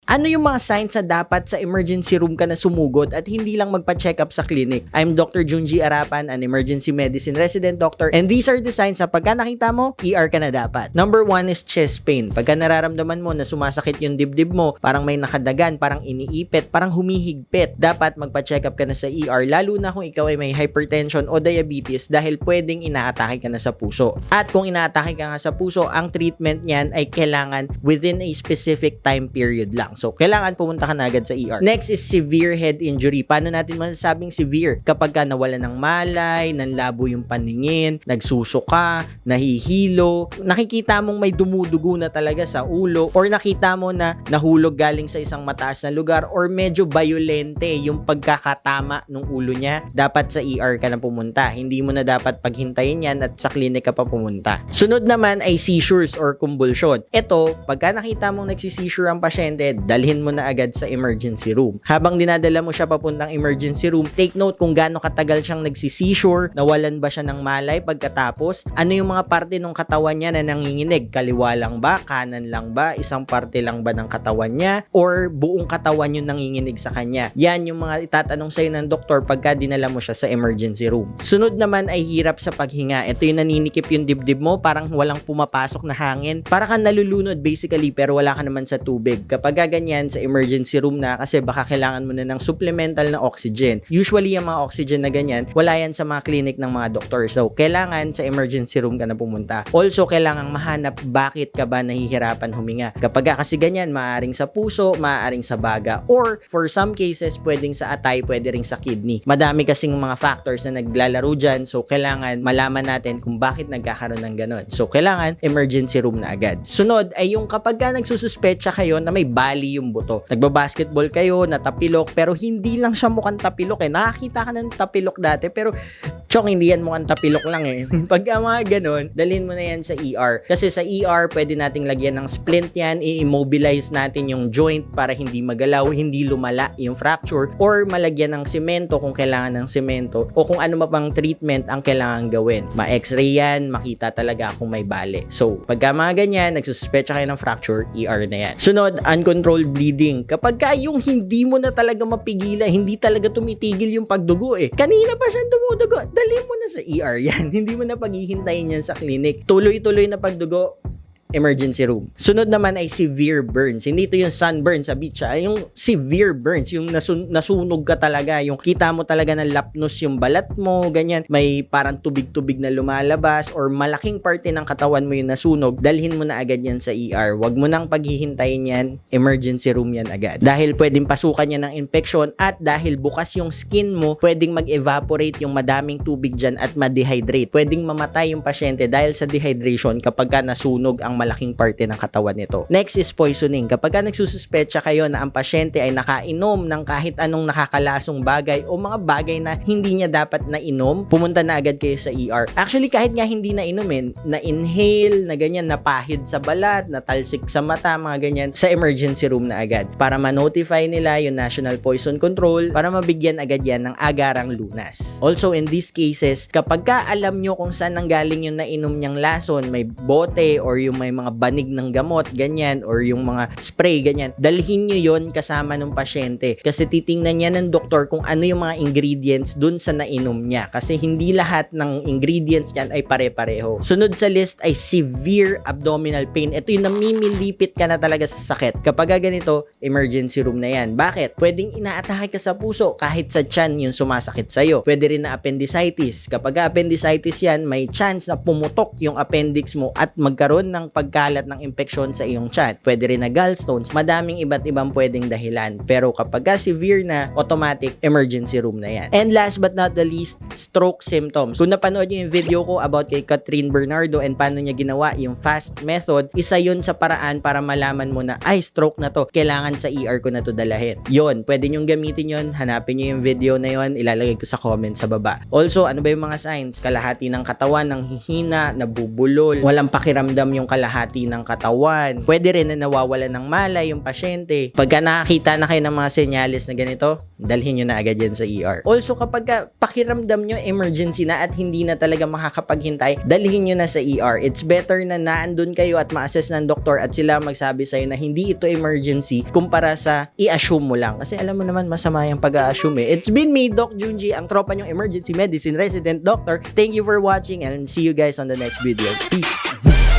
Ano yung mga signs na dapat sa emergency room ka na sumugod at hindi lang magpa-check up sa clinic? I'm Dr. Junji Arapan, an emergency medicine resident doctor, and these are the signs na pagka nakita mo, ER ka na dapat. Number 1 is chest pain. Pagka nararamdaman mo na sumasakit yung dibdib mo, parang may nakadagan, parang iniipit, parang humihigpit, dapat magpa-check up ka na sa ER, lalo na kung ikaw ay may hypertension o diabetes dahil pwedeng inaatake ka na sa puso. At kung inaatake ka nga sa puso, ang treatment niyan ay kailangan within a specific time period lang. So, kailangan pumunta ka na agad sa ER. Next is severe head injury. Paano natin masasabing severe? Kapag ka nawala ng malay, nanlabo yung paningin, nagsusuka, nahihilo, nakikita mong may dumudugo na talaga sa ulo, or nakita mo na nahulog galing sa isang mataas na lugar, or medyo violente yung pagkakatama ng ulo niya, dapat sa ER ka na pumunta. Hindi mo na dapat paghintayin yan at sa klinik ka pa pumunta. Sunod naman ay seizures or convulsion. Ito, pagka nakita mong nagsiseizure ang pasyente, dalhin mo na agad sa emergency room. Habang dinadala mo siya papuntang emergency room, take note kung gaano katagal siyang nagsiseizure, nawalan ba siya ng malay pagkatapos, ano yung mga parte ng katawan niya na nanginginig, kaliwa lang ba, kanan lang ba, isang parte lang ba ng katawan niya, or buong katawan yung nanginginig sa kanya. Yan yung mga itatanong sa'yo ng doktor pagka dinala mo siya sa emergency room. Sunod naman ay hirap sa paghinga. Ito yung naninikip yung dibdib mo, parang walang pumapasok na hangin, para kang nalulunod basically pero wala ka naman sa tubig. Kapag ganyan sa emergency room na, kasi baka kailangan mo na ng supplemental na oxygen. Usually yung mga oxygen na ganyan, wala yan sa mga clinic ng mga doktor. So, kailangan sa emergency room ka na pumunta. Also, kailangan mahanap bakit ka ba nahihirapan huminga. Kapag kasi ganyan, maaaring sa puso, maaaring sa baga, or for some cases, pwedeng sa atay, pwede ring sa kidney. Madami kasing mga factors na naglalaro dyan. So, kailangan malaman natin kung bakit nagkakaroon ng ganon. So, kailangan emergency room na agad. Sunod ay yung kapag nagsususpecha kayo na may bali yung buto. Nagbabasketball kayo, natapilok, pero hindi lang siya mukhang tapilok eh. Nakakita ka ng tapilok dati, pero chong, hindi yan mukhang tapilok lang eh. Pagka mga ganon, dalhin mo na yan sa ER. Kasi sa ER, pwede nating lagyan ng splint yan, i-immobilize natin yung joint para hindi magalaw, hindi lumala yung fracture, or malagyan ng semento kung kailangan ng semento, o kung ano mapang treatment ang kailangan gawin. Ma-x-ray yan, makita talaga kung may bali. So, pagka mga ganyan, nagsususpecha kayo ng fracture, ER na yan. Sunod, uncontrolled bleeding. Kapag yung hindi mo na talaga mapigilan, hindi talaga tumitigil yung pagdugo eh. Kanina pa siya dumudugo, dali mo na sa ER yan. Hindi mo na paghihintayin yan sa clinic. Tuloy-tuloy na pagdugo, emergency room. Sunod naman ay severe burns. Hindi ito yung sunburn sa beach, yung severe burns, yung nasunog ka talaga, yung kita mo talaga na lapnos yung balat mo, ganyan, may parang tubig-tubig na lumalabas, or malaking parte ng katawan mo yung nasunog, dalhin mo na agad yan sa ER. Wag mo nang paghihintayin yan, emergency room yan agad. Dahil pwedeng pasukan yan ng infection, at dahil bukas yung skin mo, pwedeng mag-evaporate yung madaming tubig dyan at ma-dehydrate. Pwedeng mamatay yung pasyente dahil sa dehydration kapag nasunog ang malaking parte ng katawan nito. Next is poisoning. Kapag nagsususpecha kayo na ang pasyente ay nakainom ng kahit anong nakakalasong bagay o mga bagay na hindi niya dapat nainom, pumunta na agad kayo sa ER. Actually, kahit nga hindi nainom, na-inhale, na ganyan, napahid sa balat, natalsik sa mata, mga ganyan, sa emergency room na agad para ma-notify nila yung National Poison Control para mabigyan agad yan ng agarang lunas. Also, in these cases, kapag alam nyo kung saan nanggaling yung nainom niyang lason, may bote or yung may mga banig ng gamot, ganyan, or yung mga spray, ganyan, dalhin nyo yon kasama ng pasyente. Kasi titingnan niya ng doktor kung ano yung mga ingredients dun sa nainom niya. Kasi hindi lahat ng ingredients yan ay pare-pareho. Sunod sa list ay severe abdominal pain. Ito yung namimilipit ka na talaga sa sakit. Kapag ganito, emergency room na yan. Bakit? Pwedeng inaatake ka sa puso kahit sa tiyan yung sumasakit sa'yo. Pwede rin na appendicitis. Kapag appendicitis yan, may chance na pumutok yung appendix mo at magkaroon ng pagkalat ng infeksyon sa iyong tiyan. Pwede rin na gallstones. Madaming iba't ibang pwedeng dahilan. Pero kapag severe na, automatic emergency room na yan. And last but not the least, stroke symptoms. Kung napanood niyo yung video ko about kay Catherine Bernardo and paano niya ginawa yung FAST method, isa yun sa paraan para malaman mo na, ay, stroke na to. Kailangan sa ER ko na to dalahin. Yun, pwede nyong gamitin yun. Hanapin niyo yung video na yun. Ilalagay ko sa comment sa baba. Also, ano ba yung mga signs? Kalahati ng katawan, ng hihina, nabubulol, walang pakiramdam yung kalahati kalahati ng katawan. Pwede rin na nawawala ng malay yung pasyente. Pagka nakakita na kayo ng mga senyales na ganito, dalhin nyo na agad yan sa ER. Also, kapag pakiramdam nyo emergency na at hindi na talaga makakapaghintay, dalhin nyo na sa ER. It's better na naandun kayo at ma-assess ng doktor at sila magsabi sa'yo na hindi ito emergency kumpara sa i-assume mo lang. Kasi alam mo naman, masama yung pag-a-assume eh. It's been me, Doc Junji, ang tropa nyong emergency medicine resident doctor. Thank you for watching and see you guys on the next video. Peace!